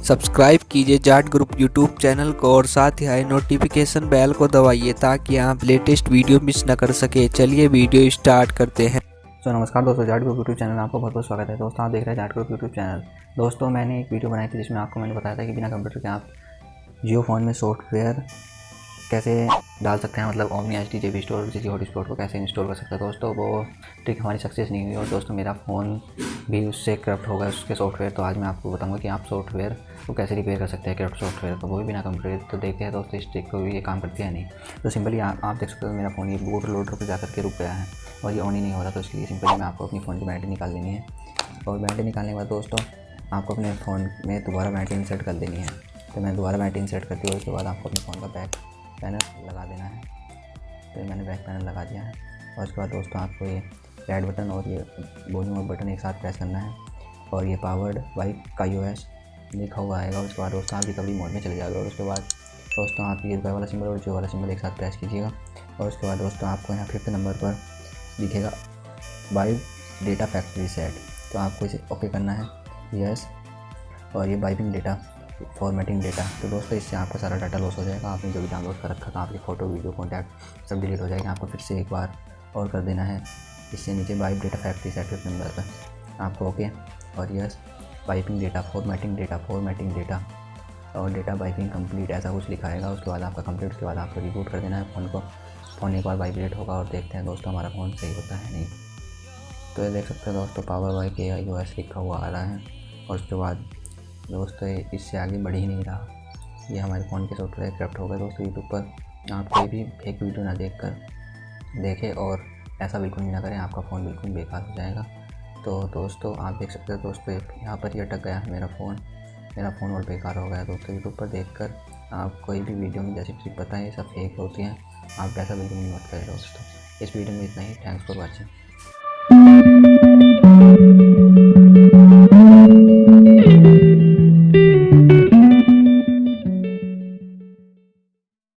Subscribe कीजिए Jat group YouTube channel को और साथ ही आए नोटिफिकेशन बेल को दबाइए ताकि आप लेटेस्ट वीडियो मिस न कर सके। चलिए वीडियो स्टार्ट करते हैं। तो नमस्कार दोस्तों, जाट ग्रुप यूट्यूब चैनल में आपको बहुत बहुत स्वागत है। दोस्तों आप देख रहे हैं जाट ग्रुप यूट्यूब चैनल। दोस्तों मैंने एक वीडियो बनाई थी जिसमें आपको मैंने बताया था कि बिना कंप्यूटर के आप जियो फ़ोन में सॉफ्टवेयर कैसे डाल सकते हैं, मतलब omni H D JB store जैसी हॉटस्पॉट को कैसे इंस्टॉल कर सकते हैं। दोस्तों वो ट्रिक हमारी सक्सेस नहीं हुई और दोस्तों मेरा फ़ोन भी उससे करप्ट हो गया उसके सॉफ्टवेयर। तो आज मैं आपको बताऊंगा कि आप सॉफ्टवेयर को कैसे रिपेयर कर सकते हैं, करप्ट सॉफ्टवेयर को, वो भी बिना कंप्यूटर। तो देखते हैं दोस्तों इस ट्रिक को भी ये काम करती है नहीं। तो सिंपली आप देख सकते हो मेरा फ़ोन ये बूट लोडर पर जाकर के रुक गया है और ये ऑन ही नहीं हो रहा। तो इसलिए सिंपली मैं आपको अपनी फ़ोन की बैटरी निकाल लेनी है और बैटरी निकालने के बाद दोस्तों आपको अपने फ़ोन में दोबारा बैटरी इंसर्ट कर देनी है। तो मैं दोबारा बैटरी इंसर्ट करती हूँ। उसके बाद आपको अपने फ़ोन का बैक पैनल लगा देना है। तो मैंने बैक पैनल लगा दिया है और उसके बाद दोस्तों आपको ये रेड बटन और ये वॉल्यूम और बटन एक साथ प्रेस करना है और ये पावर्ड बाय iOS लिखा हुआ आएगा। उसके बाद दोस्तों आप रिकवरी मोड में चले जाओगे और उसके बाद दोस्तों आप ये वाला सिंबल और जो वाला सिंबल एक साथ प्रेस कीजिएगा और उसके बाद दोस्तों आपको यहाँ 5th नंबर पर दिखेगा बाय डेटा फैक्ट्री सेट। तो आपको इसे ओके करना है, यस। और ये बाइपिंग डेटा फॉर्मेटिंग डेटा। तो दोस्तों इससे आपका सारा डाटा लॉस हो जाएगा। आपने जो भी डाउनलोड कर रखा था, आपकी फ़ोटो वीडियो कॉन्टैक्ट सब डिलीट हो जाएगा। आपको फिर से एक बार और कर देना है। इससे नीचे बाइप डेटा फैक्ट्री सेट नंबर पर आपको ओके और यस। बाइपिंग डेटा फॉर्मेटिंग डेटा और डेटा बाइपिंग कंप्लीट ऐसा कुछ लिखाएगा। उसके बाद आपका कंप्लीट, उसके बाद आपको रिबूट कर देना है फ़ोन को। फ़ोन एक बार वाइब्रेट होगा और देखते हैं दोस्तों हमारा फ़ोन सही होता है नहीं। तो ये देख सकते हैं दोस्तों पावर बाय iOS लिखा हुआ आ रहा है और उसके बाद दोस्तों इससे आगे बढ़ ही नहीं रहा। ये हमारे फ़ोन के सॉफ्टवेयर करप्ट हो गए। दोस्तों यूट्यूब पर आप कोई भी फेक वीडियो ना देखें और ऐसा बिल्कुल भी ना करें, आपका फ़ोन बिल्कुल बेकार हो जाएगा। तो दोस्तों आप देख सकते हो दोस्तों यहाँ पर ही अटक गया है मेरा फ़ोन और बेकार हो गया। दोस्तों यूट्यूब पर देखकर आप कोई भी वीडियो में जैसे ट्रिक बताएं ये सब फेक होती हैं, आप ऐसा बिल्कुल नहीं मत करें। दोस्तों इस वीडियो में इतना ही। Thanks for watching.